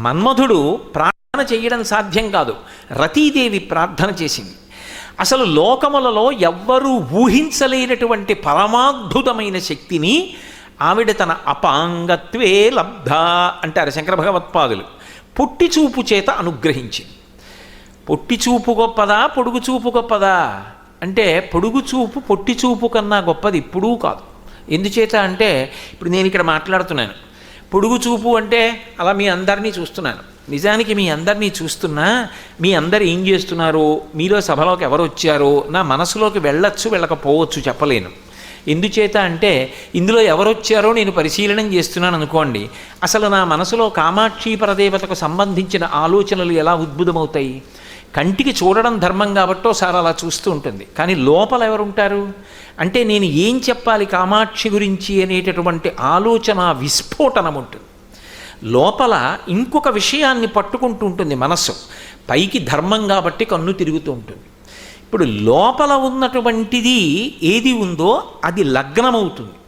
మన్మధుడు ప్రార్థన చేయడం సాధ్యం కాదు, రతీదేవి ప్రార్థన చేసింది. అసలు లోకములలో ఎవ్వరూ ఊహించలేనటువంటి పరమాద్భుతమైన శక్తిని ఆవిడ తన అపాంగత్వే లబ్ధ అంటారు శంకర భగవత్పాదులు. పొట్టి చూపు చేత అనుగ్రహించింది. పొట్టి చూపు గొప్పదా, పొడుగు చూపు గొప్పదా అంటే పొడుగు చూపు పొట్టి చూపు కన్నా గొప్పది ఎప్పుడూ కాదు. ఎందుచేత అంటే ఇప్పుడు నేను ఇక్కడ మాట్లాడుతున్నాను, పొడుగు చూపు అంటే అలా మీ అందరినీ చూస్తున్నాను. నిజానికి మీ అందరినీ చూస్తున్నా మీ అందరు ఏం చేస్తున్నారో, మీలో సభలోకి ఎవరు వచ్చారో నా మనసులోకి వెళ్ళచ్చు వెళ్ళకపోవచ్చు చెప్పలేను. ఎందుచేత అంటే ఇందులో ఎవరు వచ్చారో నేను పరిశీలనం చేస్తున్నాను అనుకోండి, అసలు నా మనసులో కామాక్షి పరదేవతకు సంబంధించిన ఆలోచనలు ఎలా ఉద్భుతమవుతాయి? కంటికి చూడడం ధర్మం కాబట్టో సార్ అలా చూస్తూ ఉంటుంది. కానీ లోపల ఎవరుంటారు అంటే నేను ఏం చెప్పాలి కామాక్షి గురించి అనేటటువంటి ఆలోచన విస్ఫోటనం ఉంటుంది. లోపల ఇంకొక విషయాన్ని పట్టుకుంటూ ఉంటుంది మనస్సు. పైకి ధర్మం కాబట్టి కన్ను తిరుగుతూ ఉంటుంది. ఇప్పుడు లోపల ఉన్నటువంటిది ఏది ఉందో అది లగ్నమవుతుంది.